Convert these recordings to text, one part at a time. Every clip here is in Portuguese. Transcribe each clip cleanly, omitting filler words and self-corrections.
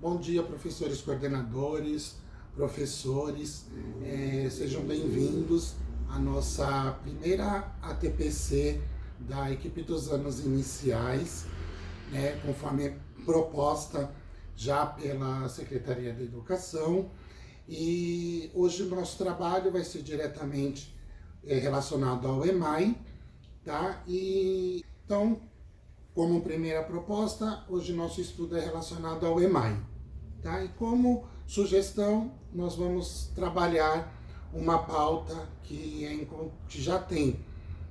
Bom dia, professores coordenadores, professores, sejam bem-vindos à nossa primeira ATPC da equipe dos anos iniciais, né, conforme proposta já pela Secretaria da Educação. E hoje o nosso trabalho vai ser diretamente relacionado ao EMAI, tá? E então, como primeira proposta, hoje nosso estudo é relacionado ao EMAI, tá? E como sugestão, nós vamos trabalhar uma pauta que já tem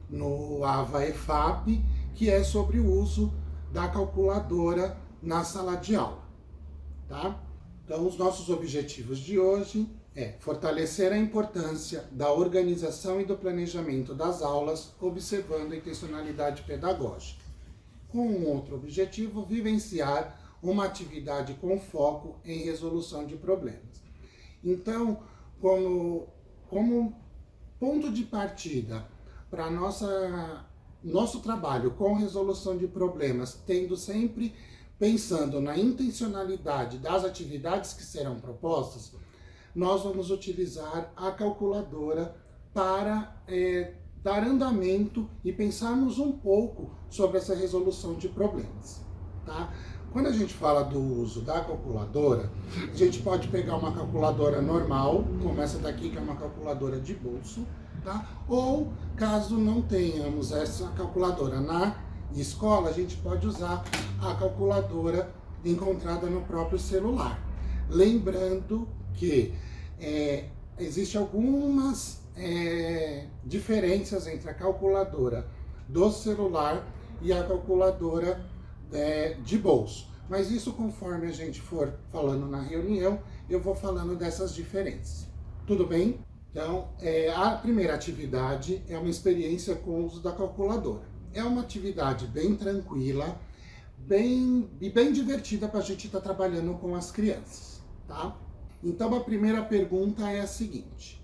no AVA EFAP, que é sobre o uso da calculadora na sala de aula, tá? Então, os nossos objetivos de hoje é fortalecer a importância da organização e do planejamento das aulas, observando a intencionalidade pedagógica. Com um outro objetivo, vivenciar uma atividade com foco em resolução de problemas. Então, como ponto de partida para nosso trabalho com resolução de problemas, tendo sempre pensando na intencionalidade das atividades que serão propostas, nós vamos utilizar a calculadora para dar andamento e pensarmos um pouco sobre essa resolução de problemas, tá? Quando a gente fala do uso da calculadora, a gente pode pegar uma calculadora normal, como essa daqui, que é uma calculadora de bolso, tá? Ou, caso não tenhamos essa calculadora na escola, a gente pode usar a calculadora encontrada no próprio celular. Lembrando que existem algumas diferenças entre a calculadora do celular e a calculadora de bolso. Mas isso, conforme a gente for falando na reunião, eu vou falando dessas diferenças. Tudo bem? Então, a primeira atividade é uma experiência com o uso da calculadora. É uma atividade bem tranquila, bem divertida para a gente estar trabalhando com as crianças, tá? Então, a primeira pergunta é a seguinte: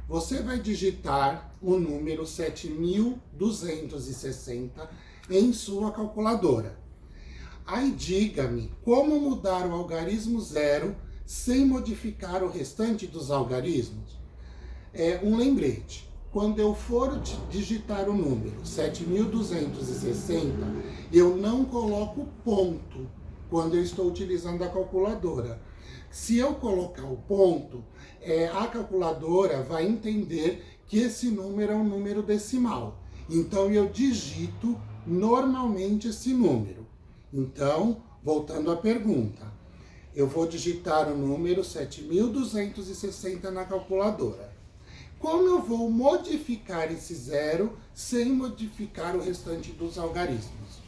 você vai digitar o número 7.260 em sua calculadora. Aí diga-me como mudar o algarismo zero sem modificar o restante dos algarismos. Um lembrete: quando eu for digitar o número 7.260, eu não coloco ponto quando eu estou utilizando a calculadora. Se eu colocar o ponto, a calculadora vai entender que esse número é um número decimal. Então, eu digito normalmente esse número. Então, voltando à pergunta, eu vou digitar o número 7.260 na calculadora. Como eu vou modificar esse zero sem modificar o restante dos algarismos?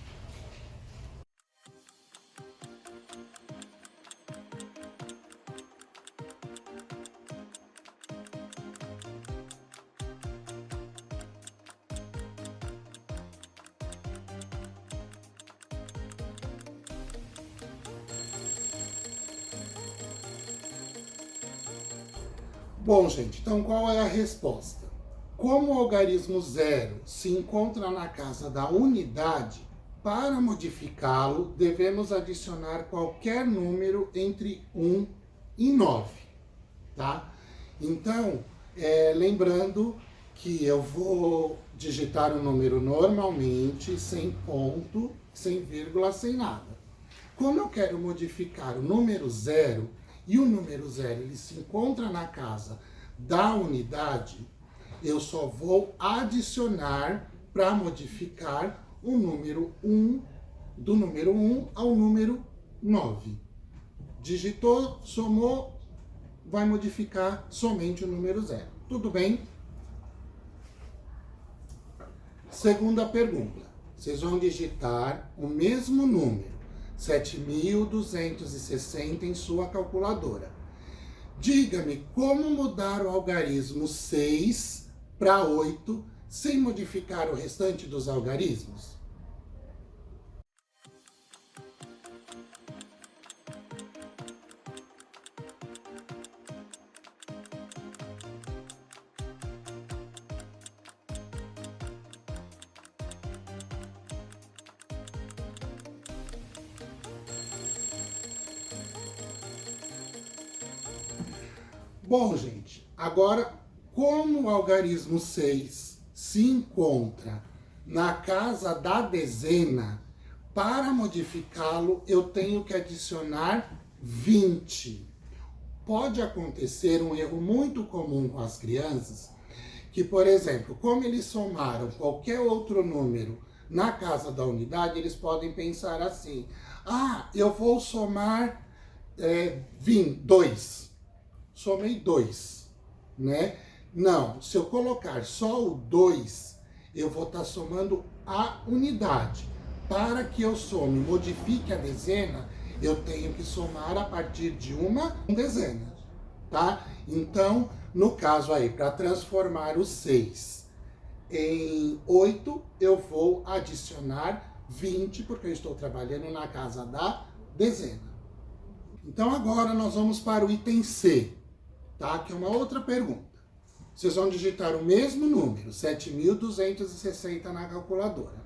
Bom, gente, então qual é a resposta? Como o algarismo zero se encontra na casa da unidade, para modificá-lo, devemos adicionar qualquer número entre 1 e 9, tá? Então, lembrando que eu vou digitar o número normalmente, sem ponto, sem vírgula, sem nada. Como eu quero modificar o número zero, e o número zero ele se encontra na casa da unidade, eu só vou adicionar para modificar o número 1, do número 1 ao número 9. Digitou, somou, vai modificar somente o número zero. Tudo bem? Segunda pergunta. Vocês vão digitar o mesmo número, 7.260 em sua calculadora. Diga-me como mudar o algarismo 6 para 8 sem modificar o restante dos algarismos. Bom, gente, agora, como o algarismo 6 se encontra na casa da dezena, para modificá-lo, eu tenho que adicionar 20. Pode acontecer um erro muito comum com as crianças, que, por exemplo, como eles somaram qualquer outro número na casa da unidade, eles podem pensar assim: ah, eu vou somar 2. Somei 2, né? Não, se eu colocar só o 2, eu vou estar somando a unidade. Para que eu some, modifique a dezena, eu tenho que somar a partir de uma dezena, tá? Então, no caso aí, para transformar o 6 em 8, eu vou adicionar 20, porque eu estou trabalhando na casa da dezena. Então, agora nós vamos para o item C, tá? Que é uma outra pergunta. Vocês vão digitar o mesmo número, 7.260 na calculadora.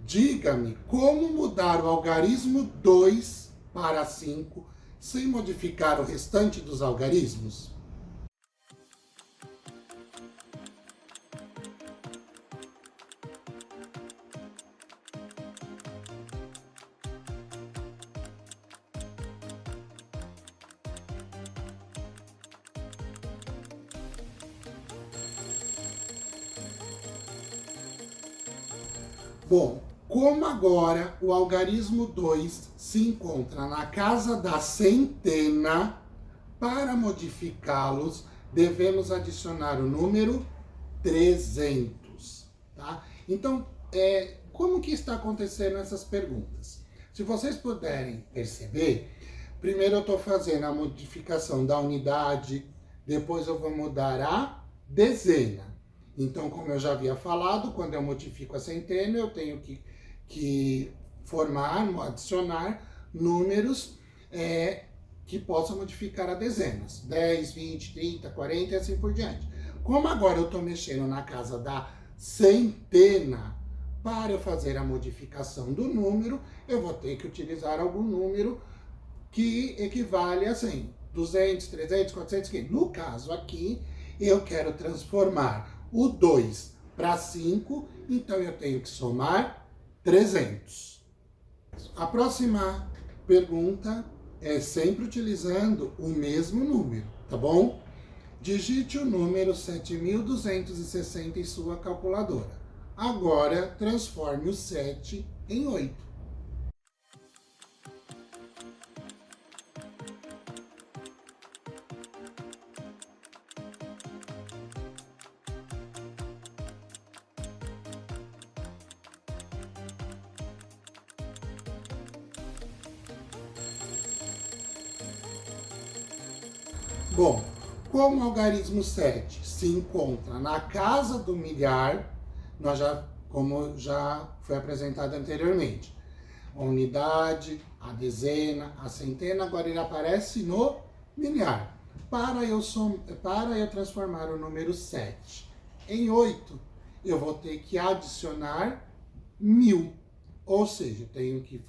Diga-me como mudar o algarismo 2 para 5 sem modificar o restante dos algarismos? Bom, como agora o algarismo 2 se encontra na casa da centena, para modificá-los, devemos adicionar o número 300, tá? Então, como que está acontecendo essas perguntas? Se vocês puderem perceber, primeiro eu estou fazendo a modificação da unidade, depois eu vou mudar a dezena. Então, como eu já havia falado, quando eu modifico a centena, eu tenho que formar, adicionar números que possam modificar a dezenas. 10, 20, 30, 40 e assim por diante. Como agora eu estou mexendo na casa da centena, para eu fazer a modificação do número, eu vou ter que utilizar algum número que equivale a 100. 200, 300, 400, 500. No caso aqui, eu quero transformar o 2 para 5, então eu tenho que somar 300. A próxima pergunta é sempre utilizando o mesmo número, tá bom? Digite o número 7.260 em sua calculadora. Agora, transforme o 7 em 8. Bom, como o algarismo 7 se encontra na casa do milhar, como já foi apresentado anteriormente, a unidade, a dezena, a centena, agora ele aparece no milhar. Para eu transformar o número 7 em 8, eu vou ter que adicionar 1000. Ou seja, eu tenho que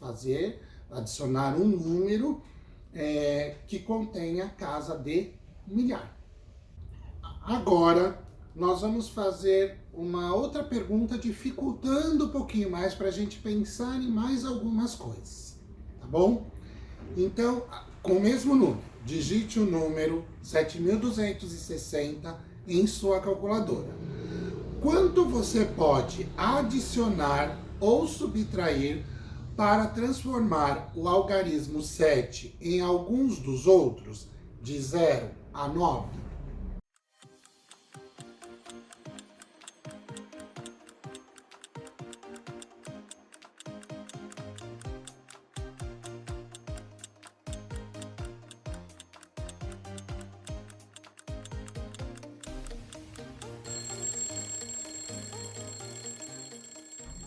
adicionar um número que contenha casa de milhar. Agora, nós vamos fazer uma outra pergunta, dificultando um pouquinho mais para a gente pensar em mais algumas coisas, tá bom? Então, com o mesmo número, digite o número 7.260 em sua calculadora. Quanto você pode adicionar ou subtrair para transformar o algarismo 7 em alguns dos outros, de 0 a 9?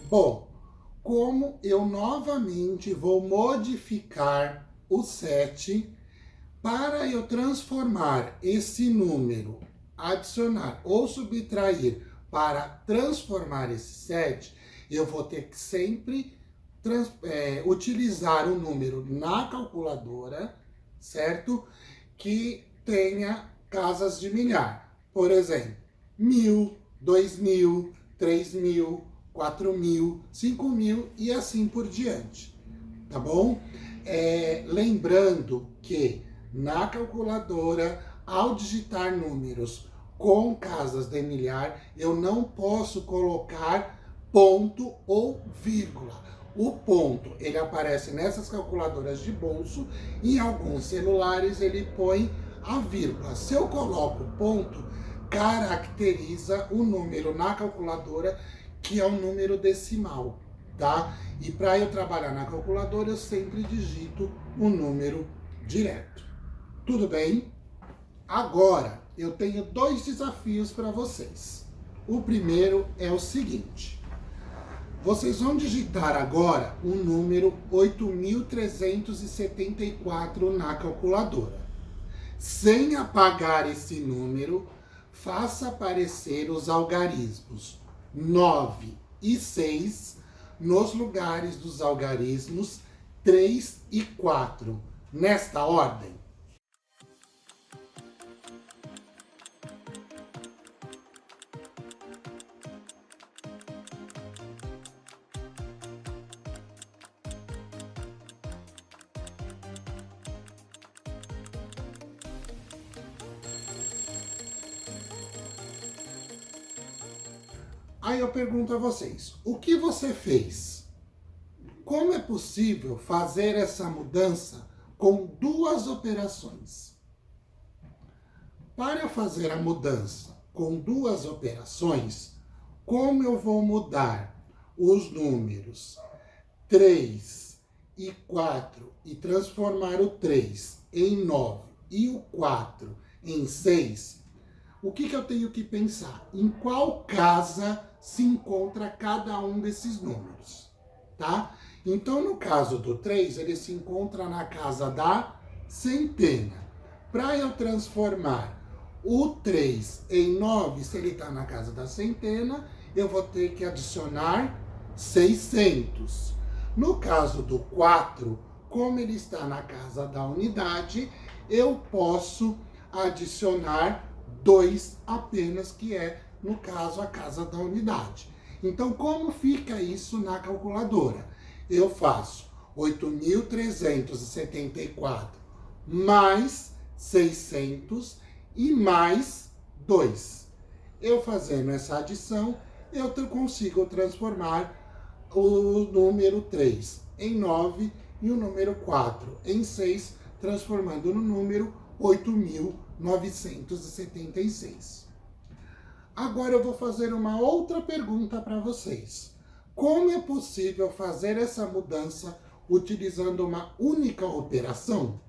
Bom, como eu novamente vou modificar o 7 para eu transformar esse número, adicionar ou subtrair para transformar esse 7, eu vou ter que sempre utilizar o número na calculadora, certo? Que tenha casas de milhar. Por exemplo, 1.000, 2.000, 3.000, 4.000, 5.000 e assim por diante. Tá bom? Lembrando que na calculadora, ao digitar números com casas de milhar, eu não posso colocar ponto ou vírgula. O ponto, ele aparece nessas calculadoras de bolso, e em alguns celulares ele põe a vírgula. Se eu coloco ponto, caracteriza o número na calculadora, que é um número decimal, tá? E para eu trabalhar na calculadora, eu sempre digito o número direto. Tudo bem? Agora, eu tenho 2 desafios para vocês. O primeiro é o seguinte. Vocês vão digitar agora o número 8.374 na calculadora. Sem apagar esse número, faça aparecer os algarismos 9 e 6 nos lugares dos algarismos 3 e 4, nesta ordem. Aí eu pergunto a vocês, o que você fez? Como é possível fazer essa mudança com 2 operações? Para eu fazer a mudança com 2 operações, como eu vou mudar os números 3 e 4 e transformar o 3 em 9 e o 4 em 6, o que eu tenho que pensar? Em qual casa se encontra cada um desses números, tá? Então, no caso do 3, ele se encontra na casa da centena. Para eu transformar o 3 em 9, se ele está na casa da centena, eu vou ter que adicionar 600. No caso do 4, como ele está na casa da unidade, eu posso adicionar 2 apenas, que é, no caso, a casa da unidade. Então, como fica isso na calculadora? Eu faço 8.374 mais 600 e mais 2. Eu fazendo essa adição, eu consigo transformar o número 3 em 9 e o número 4 em 6, transformando no número 8.976. Agora eu vou fazer uma outra pergunta para vocês. Como é possível fazer essa mudança utilizando uma única operação?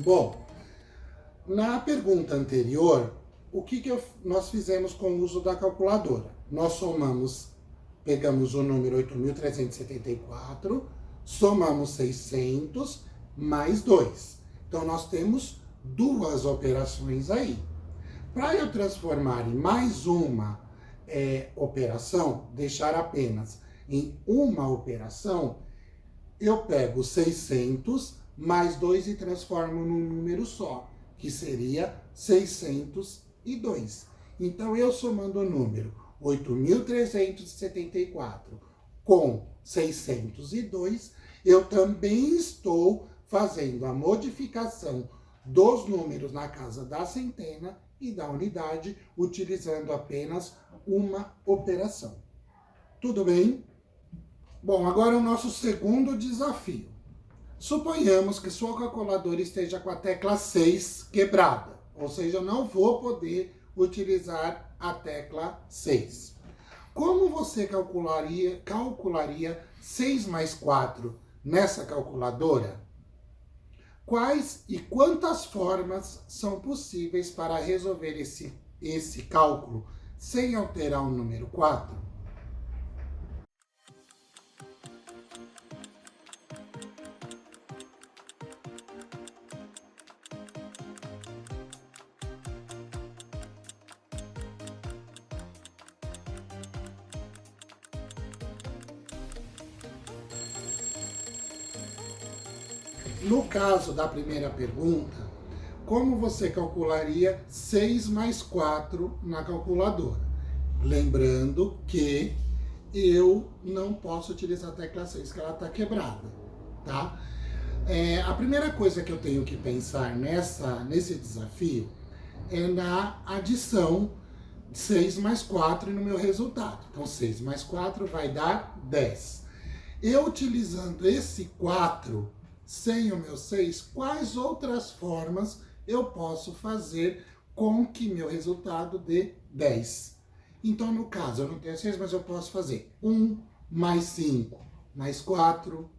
Bom, na pergunta anterior, o que nós fizemos com o uso da calculadora? Nós somamos, pegamos o número 8.374, somamos 600 mais 2. Então, nós temos 2 operações aí. Para eu transformar em mais uma operação, deixar apenas em uma operação, eu pego 600 mais 2 e transformo num número só, que seria 602. Então, eu somando o número 8.374 com 602, eu também estou fazendo a modificação dos números na casa da centena e da unidade, utilizando apenas uma operação. Tudo bem? Bom, agora o nosso segundo desafio. Suponhamos que sua calculadora esteja com a tecla 6 quebrada, ou seja, eu não vou poder utilizar a tecla 6. Como você calcularia 6 mais 4 nessa calculadora? Quais e quantas formas são possíveis para resolver esse cálculo sem alterar o número 4? No caso da primeira pergunta, como você calcularia 6 mais 4 na calculadora? Lembrando que eu não posso utilizar a tecla 6, que ela está quebrada, tá? A primeira coisa que eu tenho que pensar nesse desafio é na adição de 6 mais 4 no meu resultado. Então, 6 mais 4 vai dar 10. Eu utilizando esse 4 sem o meu 6, quais outras formas eu posso fazer com que meu resultado dê 10? Então, no caso, eu não tenho 6, mas eu posso fazer 1 mais 5 mais 4,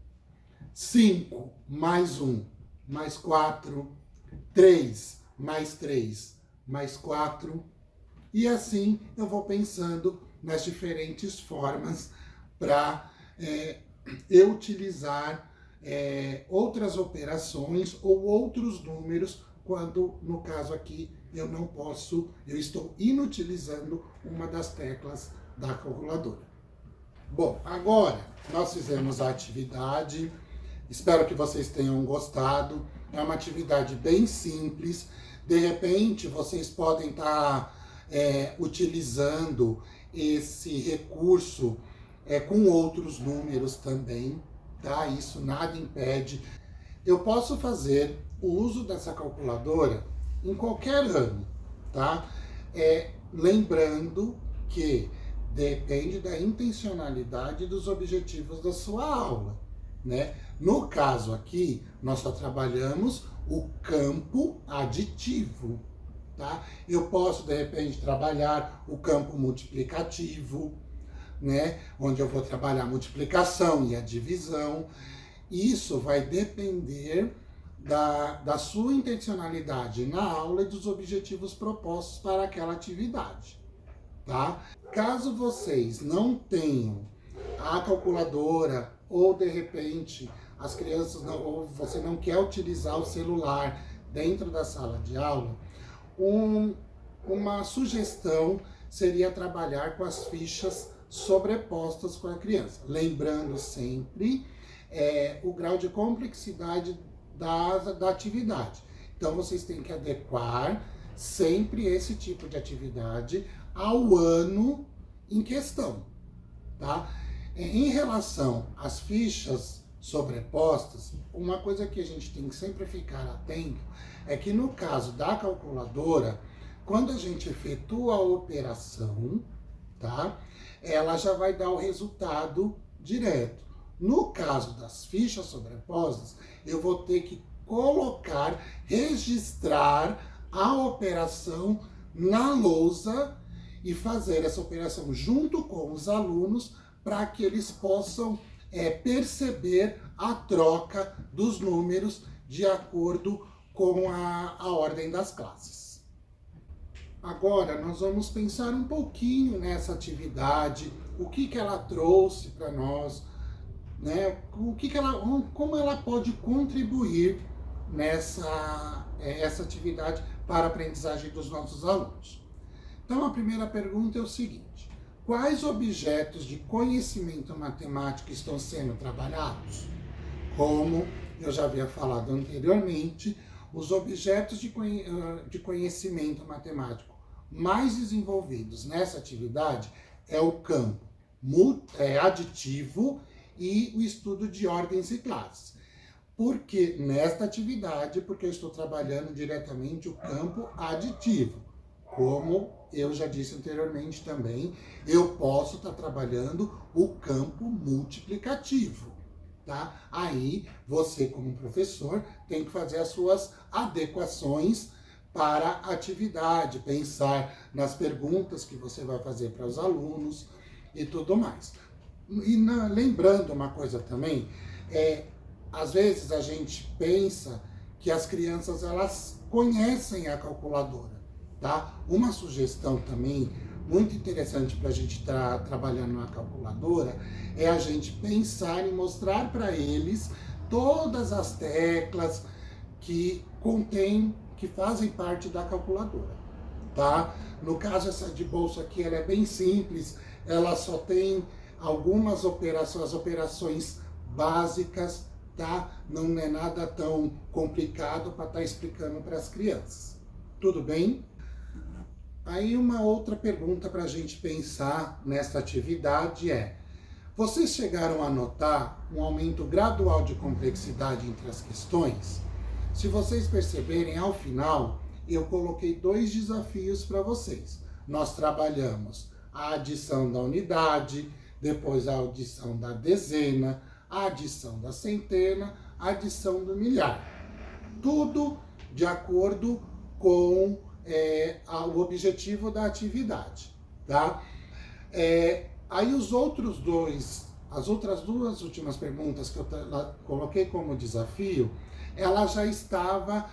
5 mais 1 mais 4, 3 mais 3 mais 4, e assim eu vou pensando nas diferentes formas para eu utilizar outras operações ou outros números quando, no caso aqui, eu estou inutilizando uma das teclas da calculadora. Bom, agora nós fizemos a atividade, espero que vocês tenham gostado. É uma atividade bem simples. De repente, vocês podem estar utilizando esse recurso com outros números também, tá? Isso nada impede. Eu posso fazer o uso dessa calculadora em qualquer ano, tá? Lembrando que depende da intencionalidade dos objetivos da sua aula, né? No caso aqui, nós só trabalhamos o campo aditivo, tá? Eu posso, de repente, trabalhar o campo multiplicativo, né? Onde eu vou trabalhar a multiplicação e a divisão. Isso vai depender da sua intencionalidade na aula e dos objetivos propostos para aquela atividade, tá? Caso vocês não tenham a calculadora ou, de repente, as crianças ou você não quer utilizar o celular dentro da sala de aula, uma sugestão seria trabalhar com as fichas sobrepostas com a criança, lembrando sempre o grau de complexidade da atividade. Então, vocês têm que adequar sempre esse tipo de atividade ao ano em questão, tá? Em relação às fichas sobrepostas, uma coisa que a gente tem que sempre ficar atento é que no caso da calculadora, quando a gente efetua a operação, tá? Ela já vai dar o resultado direto. No caso das fichas sobrepostas, eu vou ter que registrar a operação na lousa e fazer essa operação junto com os alunos para que eles possam perceber a troca dos números de acordo com a ordem das classes. Agora, nós vamos pensar um pouquinho nessa atividade, o que ela trouxe para nós, né? Como ela pode contribuir essa atividade para a aprendizagem dos nossos alunos. Então, a primeira pergunta é o seguinte: quais objetos de conhecimento matemático estão sendo trabalhados? Como eu já havia falado anteriormente, os objetos de conhecimento matemático mais desenvolvidos nessa atividade é o campo aditivo e o estudo de ordens e classes. Porque nesta atividade, porque eu estou trabalhando diretamente o campo aditivo. Como eu já disse anteriormente também, eu posso estar trabalhando o campo multiplicativo, tá? Aí você, como professor, tem que fazer as suas adequações para a atividade, pensar nas perguntas que você vai fazer para os alunos e tudo mais. E lembrando uma coisa também, às vezes a gente pensa que as crianças elas conhecem a calculadora, tá? Uma sugestão também muito interessante para a gente estar trabalhando na calculadora é a gente pensar e mostrar para eles todas as teclas que fazem parte da calculadora, tá? No caso, essa de bolso aqui, ela é bem simples, ela só tem algumas operações, as operações básicas, tá? Não é nada tão complicado para estar explicando para as crianças. Tudo bem? Aí uma outra pergunta para a gente pensar nessa atividade é: vocês chegaram a notar um aumento gradual de complexidade entre as questões? Se vocês perceberem, ao final, eu coloquei 2 desafios para vocês. Nós trabalhamos a adição da unidade, depois a adição da dezena, a adição da centena, a adição do milhar. Tudo de acordo com o objetivo da atividade, tá? Aí as outras 2 últimas perguntas que eu coloquei como desafio, ela já estava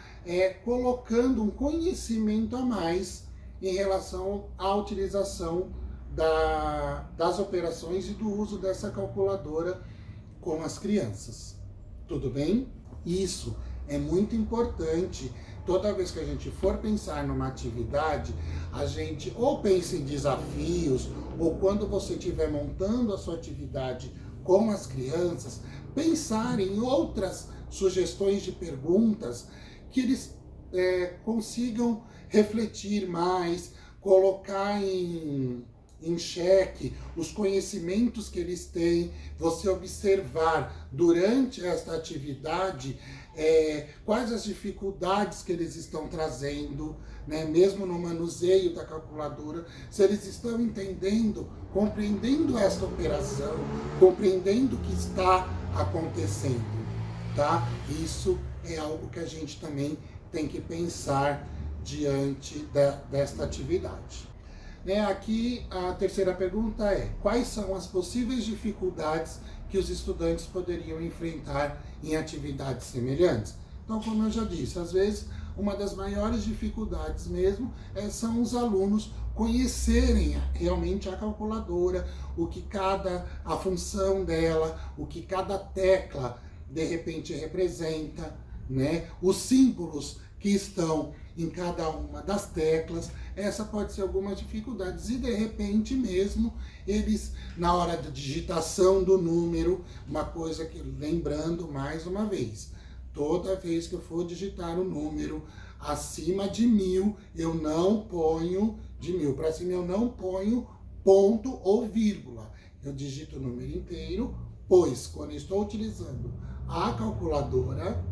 colocando um conhecimento a mais em relação à utilização das operações e do uso dessa calculadora com as crianças. Tudo bem? Isso é muito importante. Toda vez que a gente for pensar numa atividade, a gente ou pensa em desafios, ou quando você estiver montando a sua atividade com as crianças, pensar em outras sugestões de perguntas que eles consigam refletir mais, colocar em xeque os conhecimentos que eles têm, você observar durante esta atividade quais as dificuldades que eles estão trazendo, né? Mesmo no manuseio da calculadora, se eles estão entendendo, compreendendo esta operação, compreendendo o que está acontecendo, tá? Isso é algo que a gente também tem que pensar diante desta atividade. Aqui a terceira pergunta é: quais são as possíveis dificuldades que os estudantes poderiam enfrentar em atividades semelhantes? Então, como eu já disse, às vezes uma das maiores dificuldades mesmo são os alunos conhecerem realmente a calculadora, a função dela, o que cada tecla de repente representa, né? Os símbolos que estão em cada uma das teclas. Essa pode ser algumas dificuldades e de repente mesmo eles, na hora da digitação do número, uma coisa que, lembrando mais uma vez, toda vez que eu for digitar o número acima de 1000, eu não ponho, de 1000 para cima eu não ponho ponto ou vírgula, eu digito o número inteiro, pois quando eu estou utilizando a calculadora,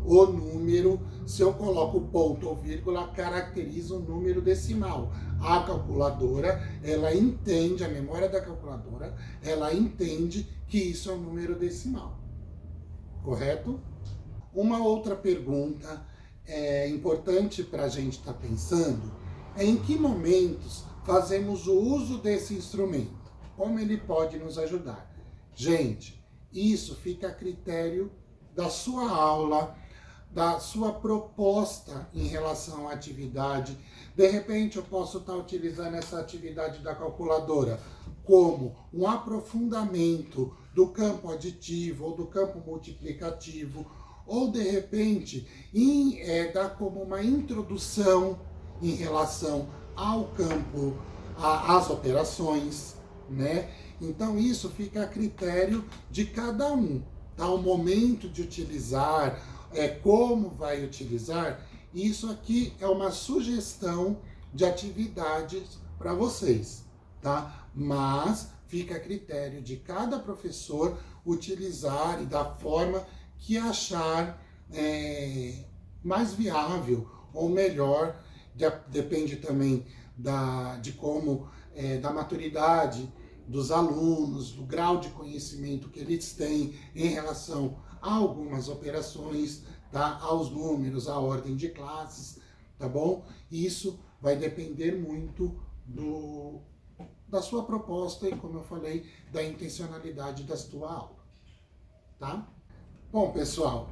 o número, se eu coloco ponto ou vírgula, caracteriza um número decimal. A calculadora, ela entende, a memória da calculadora, ela entende que isso é um número decimal. Correto? Uma outra pergunta importante para a gente estar pensando é em que momentos fazemos o uso desse instrumento. Como ele pode nos ajudar? Gente, isso fica a critério da sua aula, da sua proposta em relação à atividade. De repente eu posso estar utilizando essa atividade da calculadora como um aprofundamento do campo aditivo ou do campo multiplicativo, ou de repente dar como uma introdução em relação ao campo, às operações, né? Então isso fica a critério de cada um, tá? O momento de utilizar, como vai utilizar, isso aqui é uma sugestão de atividades para vocês, tá? Mas fica a critério de cada professor utilizar e da forma que achar mais viável ou melhor, depende também de como, da maturidade dos alunos, do grau de conhecimento que eles têm em relação a algumas operações, tá? Aos números, à ordem de classes, tá bom? Isso vai depender muito da sua proposta e, como eu falei, da intencionalidade da sua aula, tá? Bom, pessoal,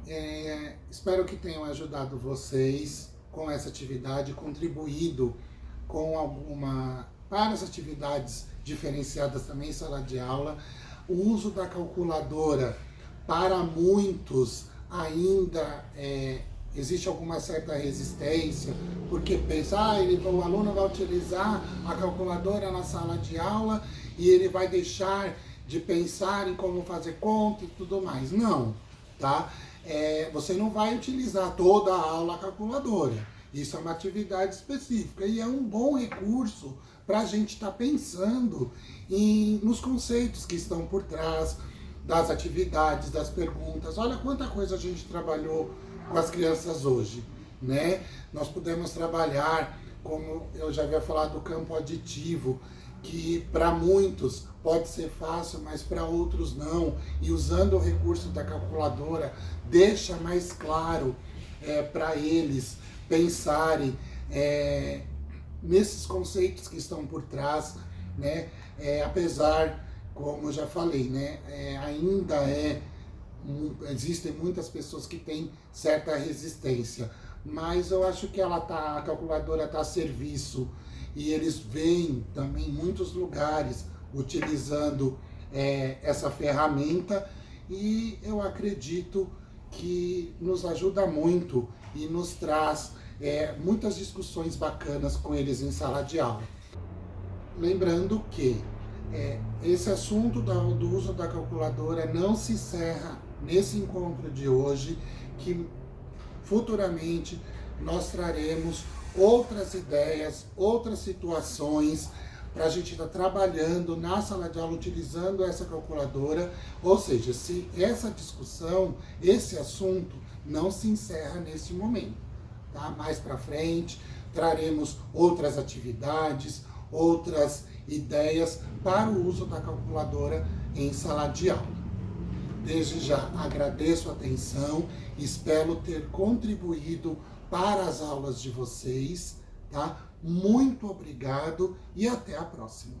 espero que tenham ajudado vocês com essa atividade, contribuído para as atividades diferenciadas também em sala de aula. O uso da calculadora, para muitos, ainda existe alguma certa resistência, porque pensa, o aluno vai utilizar a calculadora na sala de aula e ele vai deixar de pensar em como fazer conta e tudo mais. Não, tá? Você não vai utilizar toda a aula a calculadora. Isso é uma atividade específica e é um bom recurso para a gente estar pensando nos conceitos que estão por trás das atividades, das perguntas. Olha quanta coisa a gente trabalhou com as crianças hoje, né? Nós pudemos trabalhar, como eu já havia falado, do campo aditivo, que para muitos pode ser fácil, mas para outros não. E usando o recurso da calculadora, deixa mais claro para eles pensarem nesses conceitos que estão por trás, né? Apesar, como eu já falei, né? Ainda existem muitas pessoas que têm certa resistência, mas eu acho que a calculadora está a serviço e eles veem também em muitos lugares utilizando essa ferramenta, e eu acredito que nos ajuda muito e nos traz muitas discussões bacanas com eles em sala de aula. Lembrando que esse assunto do uso da calculadora não se encerra nesse encontro de hoje, que futuramente nós traremos outras ideias, outras situações para a gente estar trabalhando na sala de aula utilizando essa calculadora. Ou seja, se essa discussão, esse assunto não se encerra nesse momento, tá? Mais para frente traremos outras atividades, outras ideias para o uso da calculadora em sala de aula. Desde já agradeço a atenção, espero ter contribuído para as aulas de vocês, tá? Muito obrigado e até a próxima.